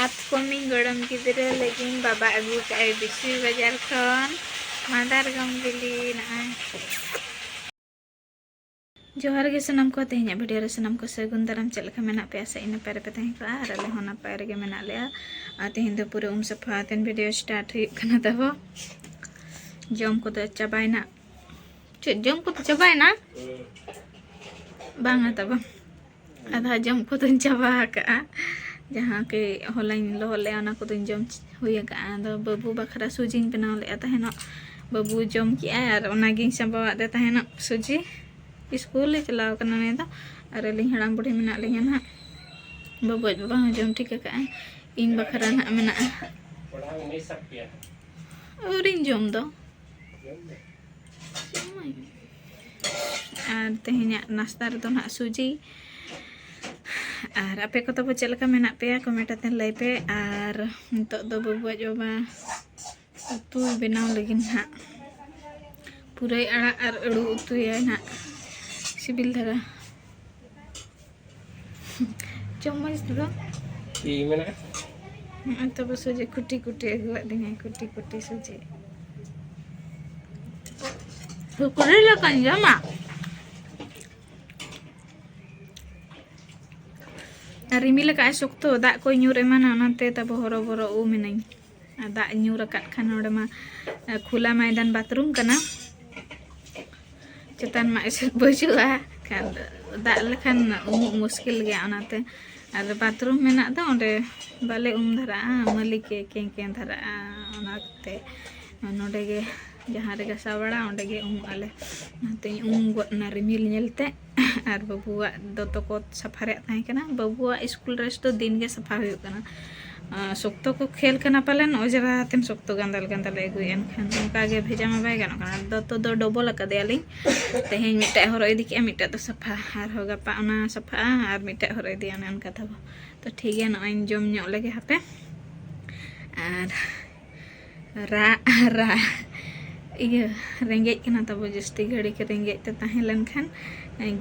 हाथ को मी गरम गिद्रे लेकिन बाबा अगू का बिस्वी बाजार खन मादार गम बिली ना जोहार के सनम को तेहኛ वीडियो रे सनम को सगुन दाराम चल लका मेना पे आसे इन पैर पे तहें को आर ले होना पैर गे मेना ले आ तेहं दो पूरे सफा तेन वीडियो स्टार्ट हुई कना तबो जम को तो चाबाइना चे जम को तो चाबाइना बांगा तबो आधा जम को तो चाबा का जहाँ के होलाइन लोले आना को तो जम हुई का दो बाबू बखरा सूजिंग बनाव ले तहेना बाबू जम की आर ओनागिंग चाबा दे तहेना सूजी स्कूल चलाव करना ने तो अरे लिंग हड़ाम बुढ़ी मेना लिंग ना बाबू बाबा जम ठीक का इन बखरा ना मेना और इन जम दो और तेहना नाश्ता रे तो ना सूजी और आपे को तो चल का मेना पे कमेंट आते लाई पे और नितो दो बाबू जोबा उतु बनाव लगिन ना पूरा आड़ा और अड़ू उतु ना सिबिल धरा चम्मच दो ई मेना तो बस सूजी कुटी कुटी अगुआ दिने कुटी कुटी सूजी तो करे लकन जमा रिमिल का सुक्तो दाग को ᱧᱩᱨ एमाना ओनाते तब हरो बरो उ मिनाई दाग ᱧᱩᱨ अकात खान ओडे मा खुला मैदान बाथरूम कना चेतान मा एसे बजुआ खान दाग लेखान मुश्किल गया ओनाते आर बाथरूम मेना दो ओडे बाले धरा मालिक के धरा ओनाते नोडे गे जहाँ रे गसा बड़ा ओडे गे आले नाते गना रिमिल नेलते और बाबुआ दोतो को सफा रे ताहे कना बाबुआ स्कूल ड्रेस तो दिन गे सफा हुई कना सोक्तो को खेल कना पालन ओजरा तेन सोक्तो गंदल गंदल एगुई एनखान उनका गे भेजा मा बाय गानो कना दोतो दो डबल कदेयाली तेहें मिटा हरो इदी के मिटा तो सफा और हो गपा ओना सफा और मिटा हरो इदी अने अनका तब तो ठीक है नय जम ᱧᱚᱜ लगे हापे और रा रा इया रेंगेज कना तब जस्ती घड़ी के रेंगेज ते ताहे लेनखान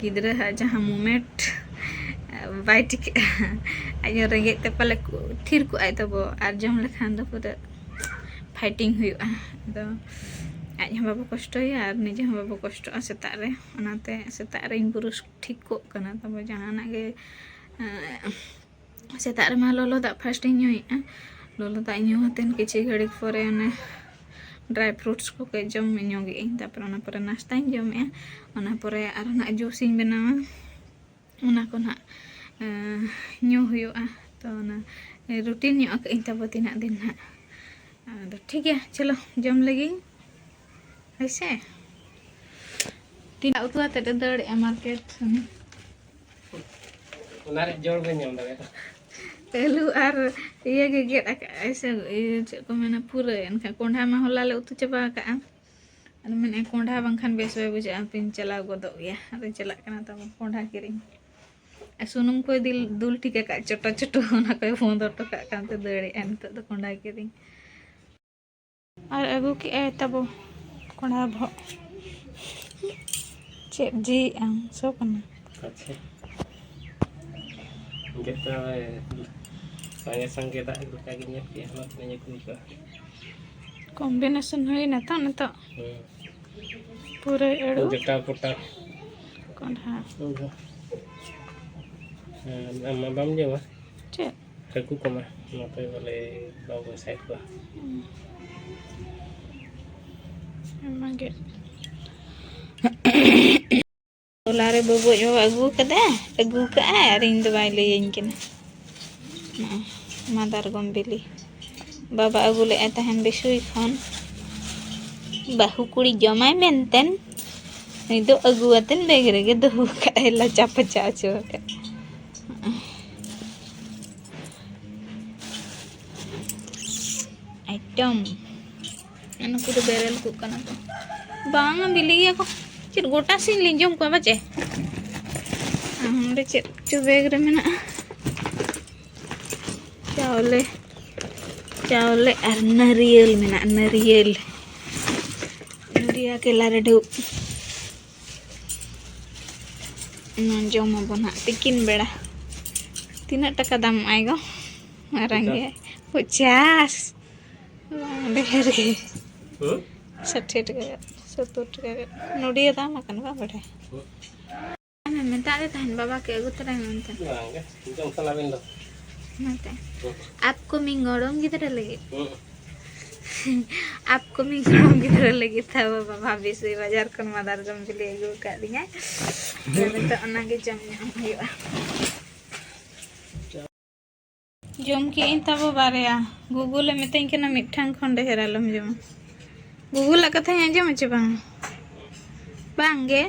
गिद्रा जहाँ मोमेंट बाय टिक आज रेंगेज ते पाले थिर को आय तब और जम लेखान दो पूरा फाइटिंग हुआ तो आज हम बाबू कष्ट और निजे हम बाबू कष्ट सेता रे ओनाते सेता रे बुरुस ठीक को कना तब जहाना गे सेता रे मा लोलो दा फास्ट ᱧᱩᱭᱟ लोलो दा ᱧᱩ हतेन किछि घड़ी परे ने ड्राई फ्रूट्स को के जम ᱧᱚᱜᱮ तापर ओना परे नाश्ता जमे ओना परे आर ना जूस बनावा ओना को ना ᱧᱩ हुआ तो ना रूटीन ᱧᱚᱜ के तब तीना दिन ना तो ठीक है चलो जम लगी ऐसे तीन उतुआ ते दड़ मार्केट ओना रे जोड़ बे ᱧᱟᱢ दावे पहलू और ये गेट ऐसे को मैंने पूरा इनका कोंढा में होला ले उतु चबा का और मैंने कोंढा बंखान बेस वे बुझा पिन चला गोदो या अरे चला कना तब कोंढा किरिंग सुनुम को दिल दुल ठीक का चटो चटो ना कोई फोन दो तो का कांते दड़े एन तो कोंढा किरिंग और अगु के तब कोंढा भो चे जी आम सो कना अच्छा kita saya sangke tak kaginya ya maknanya juga combination हुई ना तो पूरे एड़ो जटा पुटा Kondha nama bam jawa cek aku koma apa boleh bawa saya gua emang gitu लारे बाबू जो अगू कदा अगू का रिंग दवाई ले इनकिन मादार गम बिली बाबा अगू ले तहन बिसुई खन बाहु कुड़ी जमाय मेनतेन निदो अगू अतन बेग रेगे दो का एला चापचा चो आइटम अनु को बेरल को कना तो बांगा बिली गया को चल गोटा सिन लिंजम को बचे हमरे चल बैग रे मेना चावले चावले और नारियल मेना नारियल नरिया के लारे डू जम बना तिकिन बेड़ा तीना टका दाम आएगा Marangge. Pujas. ढेर के 60 टका 70 टका नोडिया दाम अकन बा बड़े मैं मेता दे तहन बाबा के अगु तरा मेनते बांगे जम सला बिन दो मते आपको मिंगड़ों गिदरे लगे आपको मिंगड़ों गिदरे लगे था बाबा भाभी से बाजार कन मदार जम दिले अगु का दिया तो अन्ना के जम हुआ जम के इन तब बारे गूगल में तें के ना मिठन खंडे हेरालम जम गूगल कथा आंजम अच्छे बांगे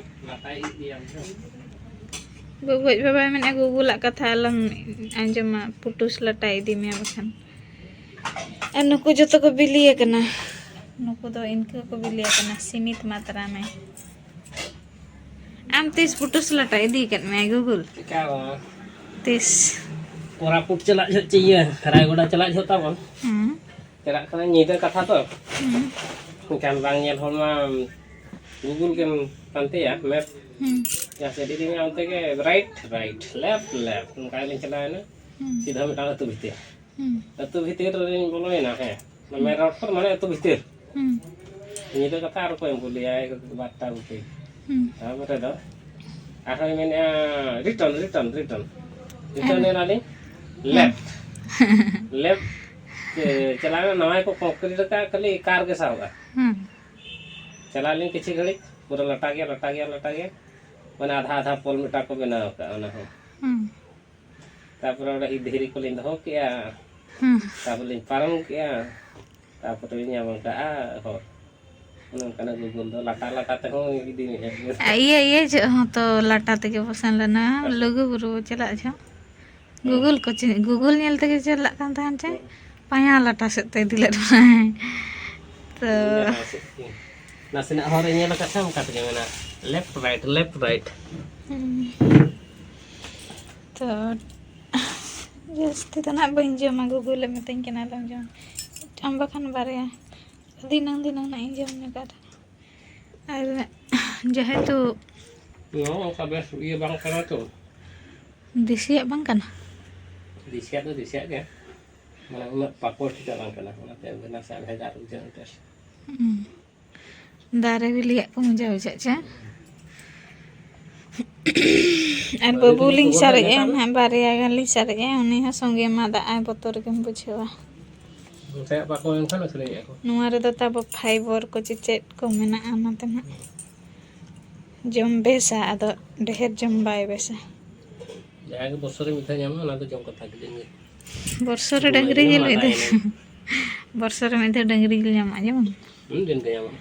गूगल बाबा मैंने गूगल कथा लम आंजम पुटुस लटा इदी में बखान नुकु जो तो को बिलिए कना नुकु दो इनके को बिलिए कना सीमित मात्रा में आम 30 पुटुस लटा इदी कर में गूगल क्या 30 कोरापुट चला चाहिए रायगढ़ चला होता बन चला करना नींद कथा तो kan bang nyel horma Google kan pantai ya map ya jadi ini ante ke right left उनका लिंक चला है ना सीधा मिटा तो भीतर rin बोलो है ना है मैं राउट पर माने तो भीतर ini तो कथा और कोई बोले आए को बात उठे हां बता दो आखिर में रिटर्न है ना लेफ्ट चलाना नवा को कंक्रीट का खाली कार के साथ होगा चला लें किसी घड़ी पूरा लटा गया मैंने आधा पोल मिटा को बनाओ का ना हो तापर ही धीरे को लें हो क्या तापर लें पारम क्या तापर तो ये हम का हो उनका गूगल दो लटा ते हो इदी ये जो तो लटा ते के पसंद लेना लोगो बुरो चला जा गूगल को गूगल नेल ते के चला कान थान छे पाया लटा से ते दिले तो नासिना हर ᱧᱮᱞ ᱠᱟᱛᱷᱟᱢ ᱠᱟᱛ ᱜᱮ ᱢᱮᱱᱟ लेफ्ट राइट तो जस्ती तो ना बन जमा गूगल में तें के ना लम जम हम बखन बारे दिन ना जम ने काट और जहे तो यो का बेस ये बांग कना तो दिसिया बांग कना दिसिया के माने उन पापोर टिका बांग कना ओनाते बना सा भेजा रुजन टेस दारे भी लिया को मजा हो जाए और बबुलिंग सारे हम बारे आगन ली सारे उन्हीं हा संगे मादा आए बतौर के बुझेवा से पाको एनखान सले को नुआरे दो तब फाइबर को चेट को मेना आनाते ना जम बेसा अदो ढेर जम बाय बेसा जाके बसरे मिठा जामा ना तो जम कथा के दिन बरसरे डंगरी जिल में बरसरे में डंगरी जिल जामा जम दिन के जामा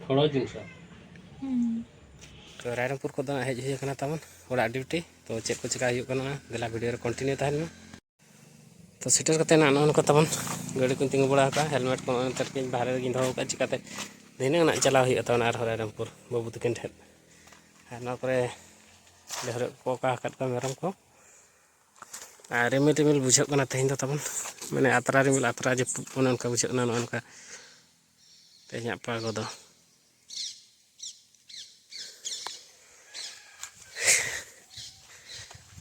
थोड़ा दिन सा तो रायरंगपुर को हेज हुई कना तमन ओड़ा ड्यूटी तो चेक को चिका हुई कना देला वीडियो रे कंटिन्यू तहन में तो सीटर कते ना नन को तमन गाड़ी को तिंग बड़ा का हेलमेट को अंतर के बाहर गिन दो का चिकाते दिने ना चला हुई तमन आर रायरंगपुर बाबू तकिन ठेन आर ना करे लेहर को का कट का मेरम को आर रिमिल बुझो कना तहिन तमन माने आत्रा रिमिल आत्रा जे पुन उनका बुझो ना उनका तेज पाग दो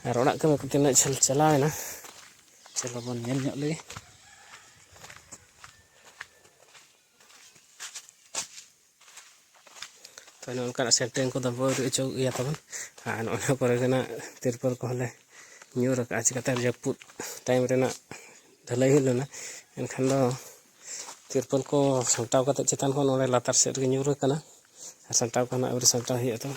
और ओड़ा कम को तीन झल चलावेना चलो बन नेल ᱧᱚᱜ ले तो उनका सेंटेन को दबो चौ गया तबन आन ओना करे गना तिरपल को हले न्यूर का चिकाते जपुत टाइम रेना ढलाई हुलना एनखान दो तिरपल को संटाव का चेतान को नोड़े लातार सेट के न्यूर कना संटाव कना और संटाव ही तो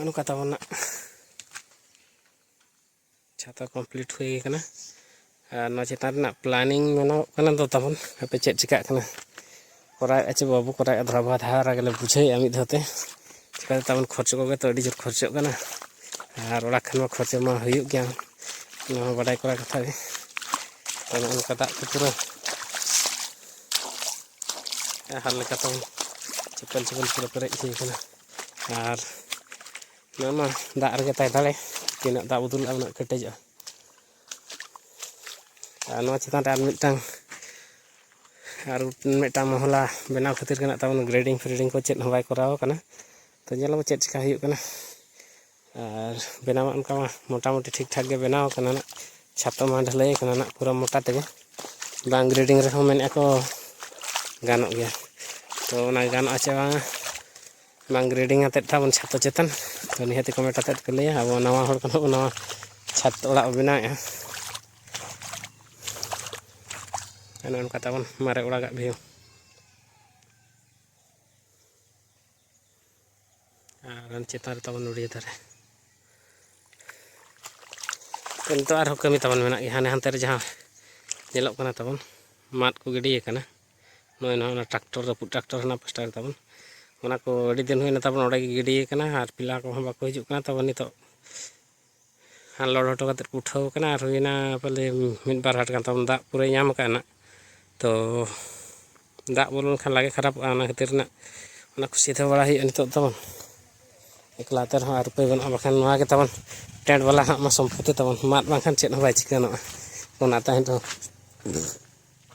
नो कथा बना छाता कंप्लीट हुई कना ना चेतान प्लानिंग मेना कना दो तबन पे चेक चिका कना करा अच्छे बाबू करा धराबा धार आगले बुझे मिद होते चिका तबन खर्च को तो अड़ी जोर खर्च कना और ओड़ा खन खर्च मा हुई गया ना बड़ाई करा कथा गे तो उनका दाग पूरा हाल लेका तबन चपल पूरा पेरेज हुई कना और nama dak rege tay dale tina dak betul nak keteja anu citan ar mitang mohla benaw khatir kana tabon grading ko chet hawai korao kana to nyelo chet chika huyuk kana ar benaw onka mota moti ठीक ठाक ge benaw kana na chhato ma dhalai kana na pura mota tege bang grading re men ako ganok gya to na ganok ache bang grading atet tabon chhato chetan to nihati comment atet ko leya abo nawa hor kana nawa chat ola benaw ya anu onka tabon mare ola gak view ran chetar tabon udi tare tentu ar kami tabon menak gi hane hanter jaha nyelok kana tabon mat ko gidi kana noy na tractor raput tractor na pastar tabon ona ko adi din hoina tabon ode gidi kana ar pila ko hamba ko hijuk kana tabon nito han lord hoto kater uthau kana ar hoina pale min bar hat kan tabon dak pure nyam kana to dak bolon khan lage kharap ana khatir na ona ko sitha bala hi nito tabon ekla ter ha rupai bon abakan noa ke tabon tent wala ha ma sompoti tabon mat bangkhan chet no bai chikano ona ta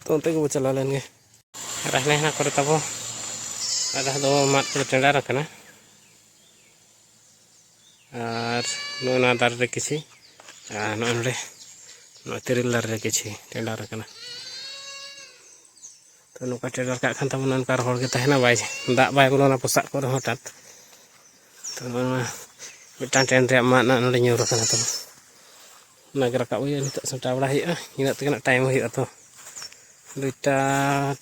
to te ko chala len ge rahne na kore tabo ada do mat ko tenda rakana ar no na dar re kichi no re no tiril dar re kichi tenda rakana to no ka tenda ka khan tabon an kar hor ge tahena bai dak bai ko na posak ko hotat to mitan ten re mat na node nyur kana to na gerak ka uya nita sota bala hi ina tekna time hi to duita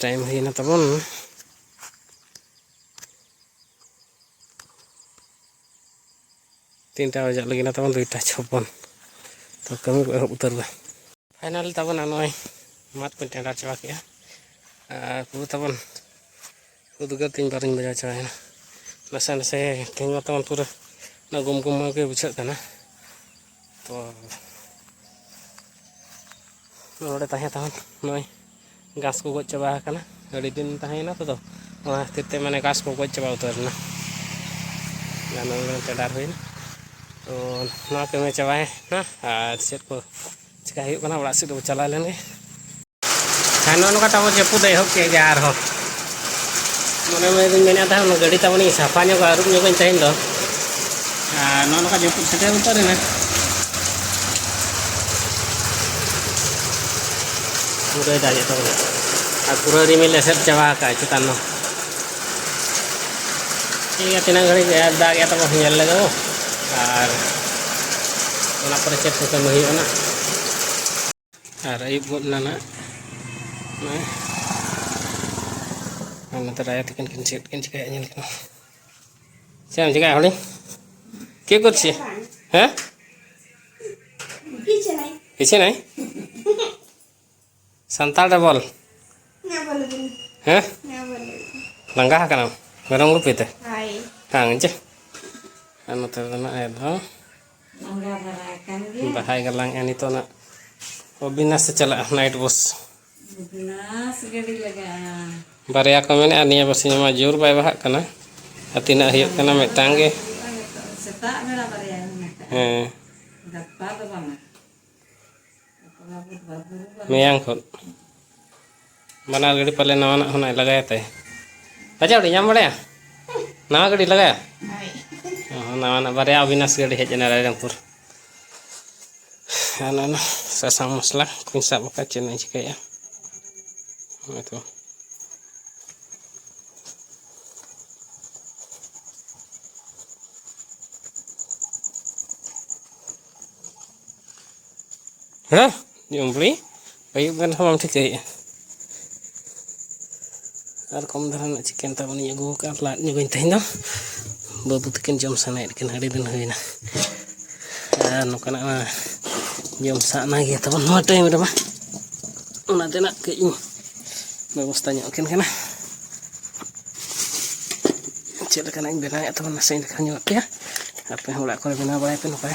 time hi na tabon tinta wajak lagi na tabon duita chopon to kami ko utar ba final tabon anoi mat pun tenda chawa kia ku tabon ku duga tin baring baja chawa na nasa nasa keng tabon pura na gum ke buchak kana to node tahe tabon noi gas ko goj chaba kana adi din tahe na to ona tete mane gas ko goj chaba utar na gano tedar hoin to na ke me chaba na ar set ko chika hiuk kana orak sit do chala len ge kano no kata mo jepu dai hok ke jar ho mone me din mena ta no gadi taboni safa nyo garu nyo ben chain do no ka jepu sete utar na pura dari to pura rimil eset chawa ka chutan no iya tinang gari ya dag ya to nyel le go ar ona pore chet ko mahi ona ar ayub got nana na ana teraya tikan kincit kayak nyel ko siam juga holi ke করছে হ্যাঁ কিছু নাই santal bol hah langkah kan barang lu pite kang aja anu terana air ho bahai galang ani to na obinas chala night bus obinas gadi laga barya ko mene ani basinya majur bai bahak kana atina hiuk kana metang ge seta mera barya dapat apa bang meyang khot mana gadi pale nawa na honai lagaya te aja udah nyam bale nawa gadi lagaya nawa na barya abinas gadi hej na Rairangpur ana sasang masla kuin sa baka chena chikaya itu hah yung beli bayu kan hamam tikai ar kom daran chicken ta bani agu ka lat ni goin tahin do babu tikin jom sanai kin hari din hoina no kana jom sana ge ta ban ma time ra ma una tena ke in ବ୍ୟବସ୍ଥା ᱧᱚᱜ ᱠᱟᱱᱟ ᱪᱮᱫ ᱞᱮᱠᱟ ᱱᱟᱜ ᱤᱧ ᱵᱮᱱᱟᱣᱮᱫ ᱛᱟᱵᱚᱱᱟ ᱱᱟᱥᱮ ᱤᱧ ᱫᱮᱠᱷᱟ ᱧᱚᱜ ᱯᱮᱭᱟ ᱟᱯᱮ ᱦᱚᱸ ᱚᱲᱟᱜ ᱠᱚᱨᱮ ᱵᱮᱱᱟᱣ ᱵᱟᱲᱟᱭ ᱯᱮ ᱱᱚᱝᱠᱟ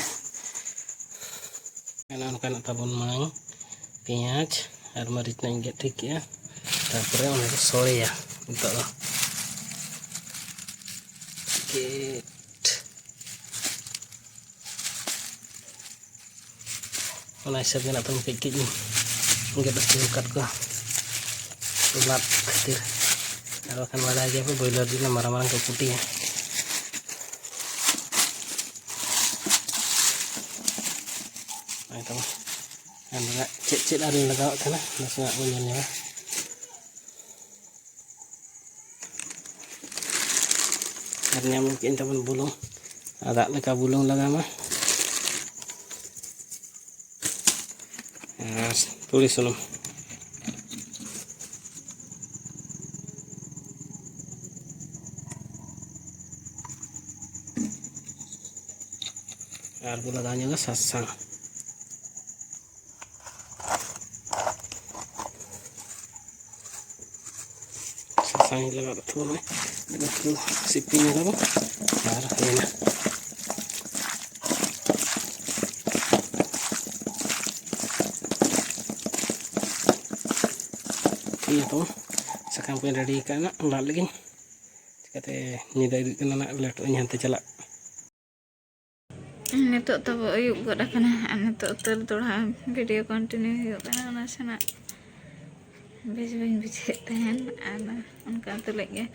ᱚᱱᱠᱟᱱᱟᱜ ᱛᱟᱵᱚᱱ ᱢᱟᱲᱟᱝ ᱯᱮᱸᱭᱟᱡ ᱟᱨ ᱢᱟᱹᱨᱤᱪ ᱱᱟᱜ ᱤᱧ ᱜᱮᱫ ᱴᱷᱤᱠ ᱠᱮᱜᱼᱟ ᱛᱟᱨᱯᱚᱨᱮ ᱚᱱᱟ ᱠᱚ ᱥᱚᱲᱮᱭᱟ ᱱᱤᱛᱚᱜ ᱫᱚ Ona hisab nak tong kecil ni. Enggak pasti ukat ko. Ulat kecil. Kalau kan ada aja apa boiler di marah-marah ke putih ya. Nah itu mah. Anda cek ada lagak kana, nasi nak bunyinya. Karena mungkin teman bulung, ada leka bulung laga mah. Tulis dulu. Gula tanya ke sasang. Sasang ini lewat tu ni. Lewat tu sipinya apa? Darah ini. Iya tu. Sekarang pun ready kan? Nak lagi. Kata ni dah kena nak letak ni hantar celak. Nitok tabo ayub gak dah kena nitok tertolak video continue yuk kena nasi nak bis tahan ana उनका तो लगे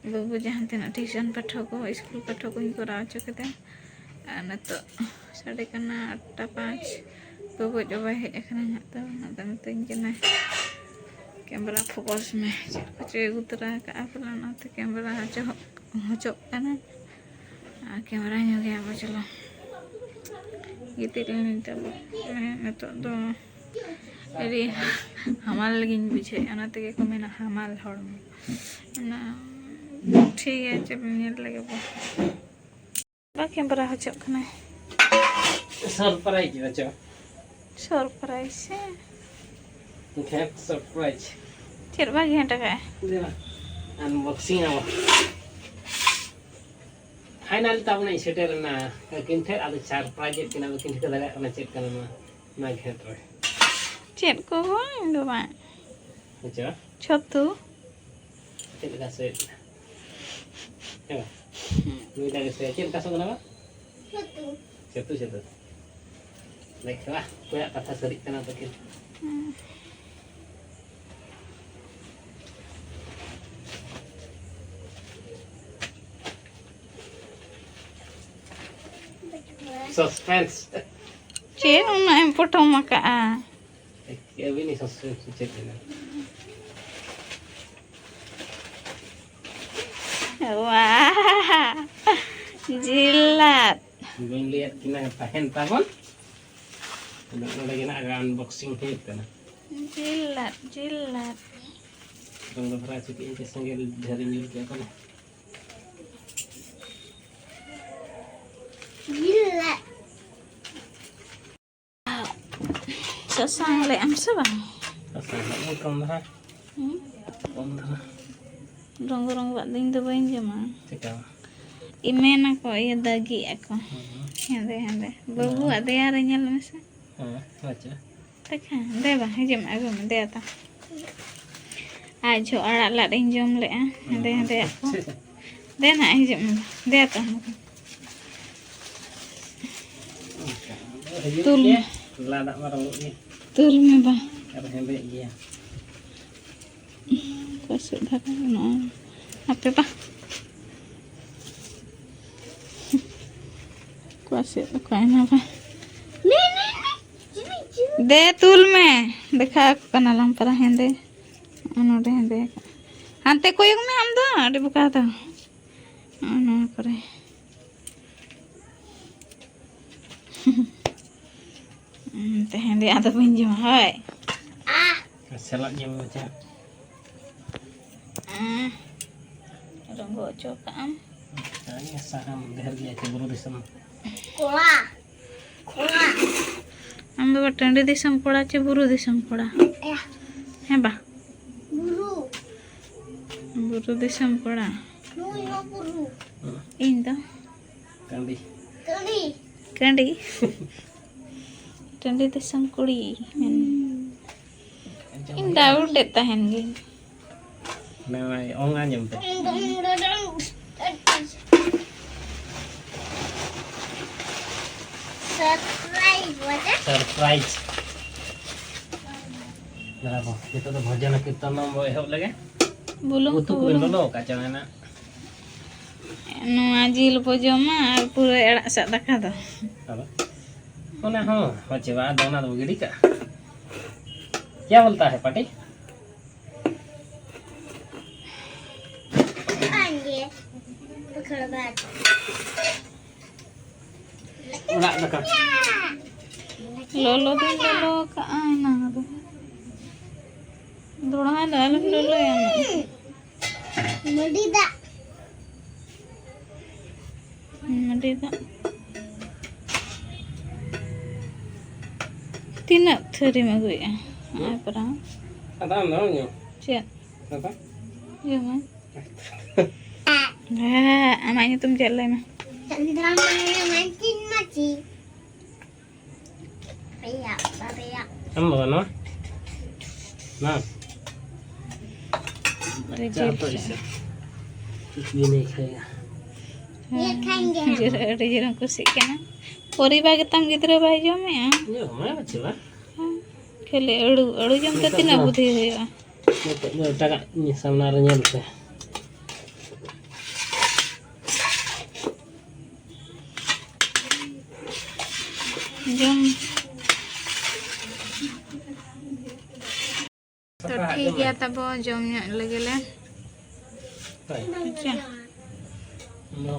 बाबू जहाँ तेना tuition पाठक को school पाठक को ही करा चुके ana तो 8:05 बाबू जब हेज अखना तो मिताई कना कैमरा फोकस में कुछ उतरा का पला नाते कैमरा हचो कना कैमरा गया अब चलो गितिल नितब नितोग दो अरे हमाल लगी बुझे अनाते को मेना हमाल हड़म ना ठीक है जब नेल लगे बा कैमरा हचो कना सरप्राइज बच्चो सरप्राइज से घेट सरप्राइज चेरबा घेंटा का देना अनबॉक्सिंग अब फाइनल तब नहीं सेटर ना किंथे आदि सरप्राइज किना किंथे दागा कना चेक कना ना घेट रे चेक को इंदो बा अच्छा छतु चेक का से है दुई दागा से चेक का सगना बा छतु देखला कोया कथा सरी कना तो किन Suspense. Cik, nak yang potong makan. Ini suspense cek ini. Wah, jilat. Gue lihat kena tahan tahun. Udah lagi nak unboxing hit kan. Jilat. Tunggu perhati ini kesenggel dari nyuruh dia kan. Jilat. Sasang le am sabang. Sasang le kong dah. Kong dah. Rong buat ding tu bain jema. Cekal. Imen aku iya dagi aku. Hande. Babu ada yang nyal masa. Baca. Takkan. Deh bah, jom aku deh ta. Ajo arak lat jom le ah. Hande aku. Deh nak jom. Deh ta. Tul. Ladak marang ni. Tul me ba. Ada hembek dia. Kasut dah no. Apa pa? Kasut ko ana pa. दे तुल में देखा कना lump पर हेंदे अनोडे हेंदे हांते कोई में हम दो अरे बुका तो अनो करे ते हेंदे आदा पिंजम हाय Selak dia macam. रंगो चोकाम Ini saham harga ceburu disem. Cola हम तो टंडी दिसम पड़ा चे बुरु दिसम पड़ा है बा बुरु दिसम पड़ा इन तो Kandi. टंडी टंडी दिसम कुड़ी इन दाऊ देता है गे Memang ongan nyampe. Surprise surprise बराबर ये तो भजन कीर्तन में एहब लगे बुलुंग उतु को लोलो का चमेना नुआ जिल को जमा और पूरा एड़ा सा दका दो अब ओना हो बच्चे बा दोना दो गिड़ी का क्या बोलता है पाटी उड़ा दका लोलो दिन लोलो का आना दो दोड़ा दाल लोलो या मडीदा तीना थरी में गई है आए परा आता हम ना न्यू चेक आता ये मैं हाँ अमाइने तुम चल रहे में चंद्रमा में तीन मची भैया भैया हम बोलो ना अरे तो इसे कुछ भी नहीं खाएगा ये खाएंगे अरे जरा कुछ क्या ना परिवार के तम गिद्रे भाई जो में ये हमारे बच्चे बा खेले अड़ू अड़ू जम तो तीना बुद्धि है ये टका ये सामने रह पे जम तो ठीक है तब जम लगे ले Right. अच्छा No.